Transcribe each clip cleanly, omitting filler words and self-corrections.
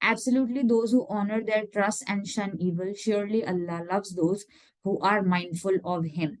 Absolutely, those who honor their trust and shun evil, surely Allah loves those who are mindful of Him.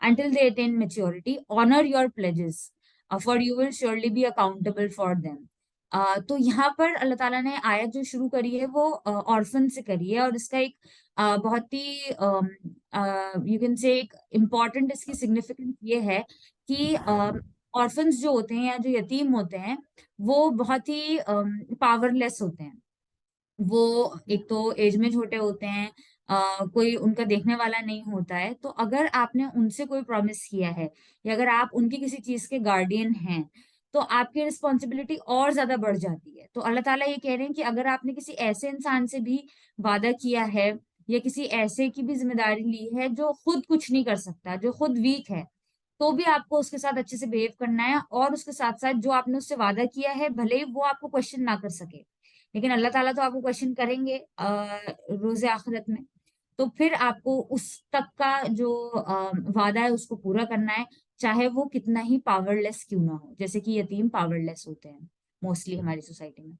until they attain maturity, honor your pledges, for you will surely be accountable for them. تو یہاں پر اللہ تعالیٰ نے آیت جو شروع کری ہے وہ آرفن سے کری ہے، اور اس کا ایک بہت ہی یو کین سے ایک امپورٹنٹ اس کی سگنیفیکینس یہ ہے کہ آرفنس جو ہوتے ہیں یا جو یتیم ہوتے ہیں وہ بہت ہی پاور لیس ہوتے ہیں. وہ ایک تو ایج میں چھوٹے ہوتے ہیں، کوئی ان کا دیکھنے والا نہیں ہوتا ہے. تو اگر آپ نے ان سے کوئی پرومس کیا ہے یا اگر آپ ان کی کسی چیز کے گارڈین ہیں تو آپ کی رسپانسبلٹی اور زیادہ بڑھ جاتی ہے. تو اللہ تعالیٰ یہ کہہ رہے ہیں کہ اگر آپ نے کسی ایسے انسان سے بھی وعدہ کیا ہے یا کسی ایسے کی بھی ذمہ داری لی ہے جو خود کچھ نہیں کر سکتا، جو خود ویک ہے، تو بھی آپ کو اس کے ساتھ اچھے سے بہیو کرنا ہے. اور اس کے ساتھ ساتھ جو آپ نے اس سے وعدہ کیا ہے بھلے ہی وہ آپ کو کوشچن نہ کر سکے، لیکن اللہ تعالیٰ تو آپ کو کوشچن کریں گے روز آخرت میں. تو پھر آپ کو اس تک کا جو وعدہ ہے اس کو پورا کرنا ہے، چاہے وہ کتنا ہی پاور لیس کیوں نہ ہو. جیسے کہ یتیم پاور لیس ہوتے ہیں موسٹلی ہماری سوسائٹی میں.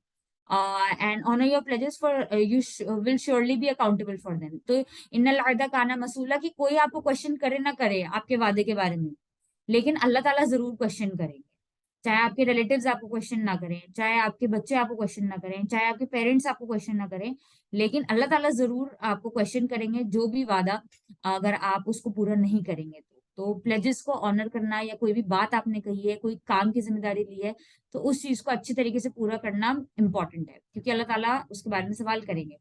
And honour your pledges for you will surely be accountable for them. تو ان العہدہ کانا مسئولہ، کہ کوئی آپ کو کوشچن کرے نہ کرے آپ کے وعدے کے بارے میں، لیکن اللہ تعالیٰ ضرور کوشچن کریں گے. چاہے آپ کے ریلیٹیوز آپ کو کوشچن نہ کریں، چاہے آپ کے بچے آپ کو کوشچن نہ کریں، چاہے آپ کے پیرنٹس آپ کو کوشچن نہ کریں، لیکن اللہ تعالیٰ ضرور آپ کو کوشچن کریں گے جو بھی وعدہ اگر آپ اس کو پورا نہیں کریں گے. تو پلیجز کو آنر کرنا، یا کوئی بھی بات آپ نے کہی ہے، کوئی کام کی ذمہ داری لی ہے، تو اس چیز کو اچھی طریقے سے پورا کرنا امپورٹنٹ ہے، کیونکہ اللہ تعالیٰ اس کے بارے میں سوال کریں گے.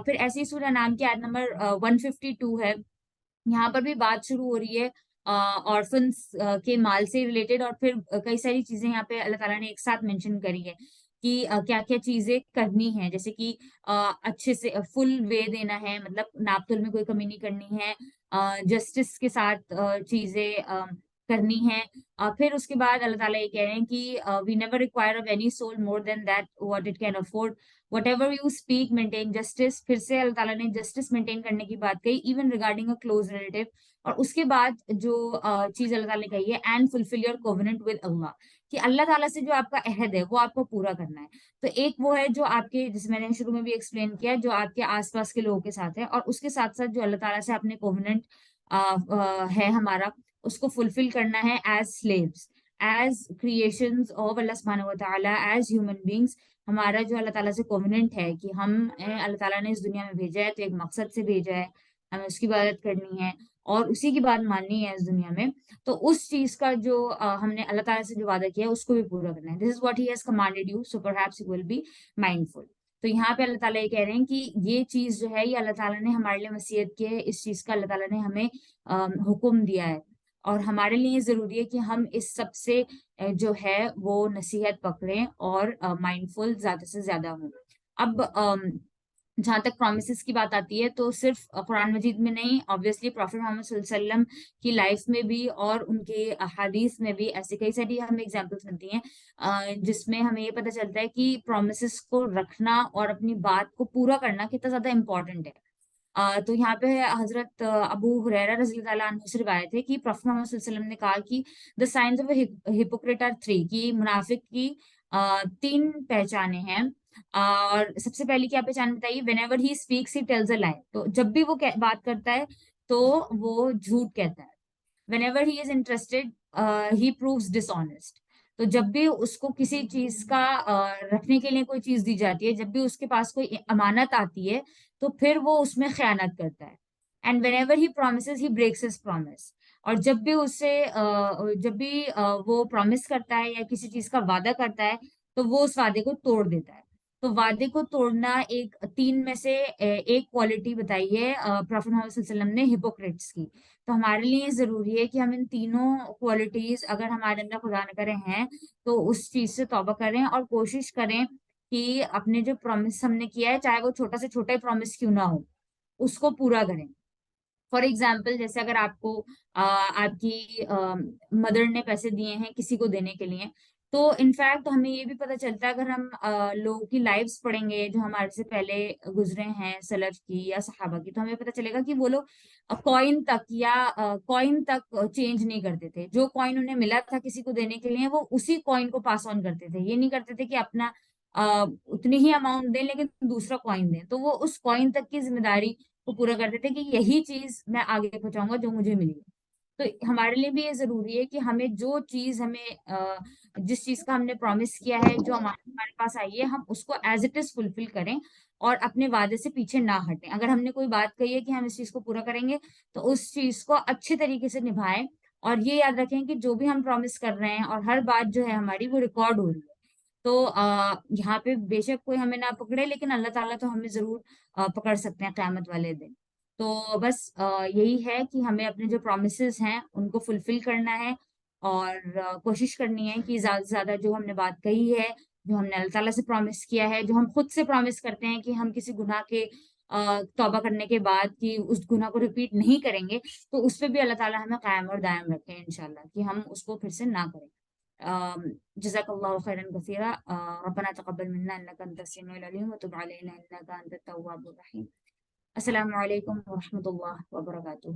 پھر ایسی سورہ نام کی آیت نمبر 152 ہے. یہاں پر بھی بات شروع ہو رہی ہے آرفنس کے مال سے ریلیٹڈ، اور پھر کئی ساری چیزیں یہاں پہ اللہ تعالیٰ نے ایک ساتھ مینشن کری ہے کہ کیا کیا چیزیں کرنی ہیں. جیسے کہ اچھے سے فل وے دینا ہے، مطلب ناپ تول میں کوئی کمی نہیں کرنی ہے، جسٹس کے ساتھ چیزیں کرنی ہیں. پھر اس کے بعد اللہ تعالیٰ یہ کہہ رہے ہیں کہ we never require of any soul more than that what it can afford, whatever you speak maintain justice. پھر سے اللہ تعالیٰ نے جسٹس مینٹین کرنے کی بات کہی، even regarding a close relative. اور اس کے بعد جو چیز اللہ تعالیٰ نے کہی ہے، and fulfil your covenant with Allah, کہ اللہ تعالیٰ سے جو آپ کا عہد ہے وہ آپ کو پورا کرنا ہے. تو ایک وہ ہے جو آپ کے، جس میں نے شروع میں بھی ایکسپلین کیا، جو آپ کے آس پاس کے لوگوں کے ساتھ ہے، اور اس کے ساتھ ساتھ جو اللہ تعالیٰ سے اپنے کووننٹ ہے ہمارا، اس کو فلفل کرنا ہے as slaves, as creations of Allah سبحانہ و تعالیٰ، ایز ہیومن بینگس. ہمارا جو اللہ تعالیٰ سے کووننٹ ہے کہ ہم اللہ تعالیٰ نے اس دنیا میں بھیجا ہے تو ایک مقصد سے بھیجا ہے، ہمیں اس کی عبادت کرنی ہے اور اسی کی بات ماننی ہے اس دنیا میں. تو اس چیز کا جو ہم نے اللہ تعالیٰ سے جو وعدہ کیا ہے اس کو بھی پورا کرنا ہے. This is what he has commanded you, so perhaps you will be mindful. تو یہاں پہ اللہ تعالیٰ یہ کہہ رہے ہیں کہ یہ چیز جو ہے یہ اللہ تعالیٰ نے ہمارے لیے وصیت کی ہے، اس چیز کا اللہ تعالیٰ نے ہمیں حکم دیا ہے، اور ہمارے لیے یہ ضروری ہے کہ ہم اس سب سے جو ہے وہ نصیحت پکڑیں اور مائنڈ فل زیادہ سے زیادہ ہوں. اب جہاں تک پرومسز کی بات آتی ہے تو صرف قرآن مجید میں نہیں، آبویسلی پروفیٹ محمد صلی اللہ علیہ وسلم کی لائف میں بھی اور ان کے احادیث میں بھی ایسے کئی ساری ہمیں اگزامپلس ملتی ہیں جس میں ہمیں یہ پتہ چلتا ہے کہ پرومسز کو رکھنا اور اپنی بات کو پورا کرنا کتنا زیادہ امپورٹنٹ ہے. تو یہاں پہ حضرت ابو ہریرہ رضی اللہ عنہ سے روایت ہے کہ پروفیٹ محمد صلی اللہ علیہ وسلم نے کہا کہ دا سائنس آف ہپوکریٹ آر 3، کہ منافق کی 3 پہچانیں ہیں. اور سب سے پہلی کیا پہچان بتائیے؟ Whenever he speaks he tells a lie, تو جب بھی وہ بات کرتا ہے تو وہ جھوٹ کہتا ہے. Whenever he is interested he proves dishonest, تو جب بھی اس کو کسی چیز کا رکھنے کے لیے کوئی چیز دی جاتی ہے، جب بھی اس کے پاس کوئی امانت آتی ہے تو پھر وہ اس میں خیانت کرتا ہے. And whenever he promises he breaks his promise, اور جب بھی اسے جب بھی وہ پرومس کرتا ہے یا کسی چیز کا وعدہ کرتا ہے تو وہ اس وعدے کو توڑ دیتا ہے. تو وعدے کو توڑنا ایک 3 میں سے ایک کوالٹی بتائی ہے پروفیٹ محمد صلی اللہ علیہ وسلم نے ہپوکریٹس کی. تو ہمارے لیے ضروری ہے کہ ہم ان تینوں کوالٹیز اگر ہمارے اندر خدا نہ کرے ہیں تو اس چیز سے توبہ کریں اور کوشش کریں کہ اپنے جو پرومس ہم نے کیا ہے، چاہے وہ چھوٹا سے چھوٹا پرومس کیوں نہ ہو، اس کو پورا کریں. فار ایگزامپل، جیسے اگر آپ کو آپ کی مدر نے پیسے دیے ہیں کسی کو دینے کے لیے، تو انفیکٹ ہمیں یہ بھی پتہ چلتا ہے اگر ہم لوگوں کی لائفز پڑھیں گے جو ہمارے سے پہلے گزرے ہیں سلف کی یا صحابہ کی، تو ہمیں پتہ چلے گا کہ وہ لوگ کوائن تک چینج نہیں کرتے تھے. جو کوائن انہیں ملا تھا کسی کو دینے کے لیے وہ اسی کوائن کو پاس آن کرتے تھے. یہ نہیں کرتے تھے کہ اپنا اتنی ہی اماؤنٹ دیں لیکن دوسرا کوائن دیں. تو وہ اس کوائن تک کی ذمہ داری کو پورا کرتے تھے کہ یہی چیز میں آگے پہنچاؤں گا جو مجھے ملی. تو ہمارے لیے بھی یہ ضروری ہے کہ ہمیں جو چیز جس چیز کا ہم نے پرومس کیا ہے، جو ہمارے پاس آئی ہے، ہم اس کو ایز اٹ از فلفل کریں اور اپنے وعدے سے پیچھے نہ ہٹیں. اگر ہم نے کوئی بات کہی ہے کہ ہم اس چیز کو پورا کریں گے، تو اس چیز کو اچھے طریقے سے نبھائیں. اور یہ یاد رکھیں کہ جو بھی ہم پرومس کر رہے ہیں اور ہر بات جو ہے ہماری وہ ریکارڈ ہو رہی ہے. تو یہاں پہ بے شک کوئی ہمیں نہ پکڑے، لیکن اللہ تعالیٰ تو ہمیں ضرور پکڑ سکتے ہیں قیامت والے دن. تو بس یہی ہے کہ ہمیں اپنے جو پرومسز ہیں ان کو فلفل کرنا ہے، اور کوشش کرنی ہے کہ زیادہ سے زیادہ جو ہم نے بات کہی ہے، جو ہم نے اللہ تعالیٰ سے پرومس کیا ہے، جو ہم خود سے پرومس کرتے ہیں کہ ہم کسی گناہ کے توبہ کرنے کے بعد کہ اس گناہ کو ریپیٹ نہیں کریں گے، تو اس پہ بھی اللہ تعالیٰ ہمیں قائم اور دائم رکھیں انشاءاللہ، کہ ہم اس کو پھر سے نہ کریں. جزاک اللہ خیرا کثیرا. ربنا تقبل منا انك انت السميع العليم وتب علينا انك انت التواب الرحيم. السلام علیکم ورحمۃ اللہ وبرکاتہ.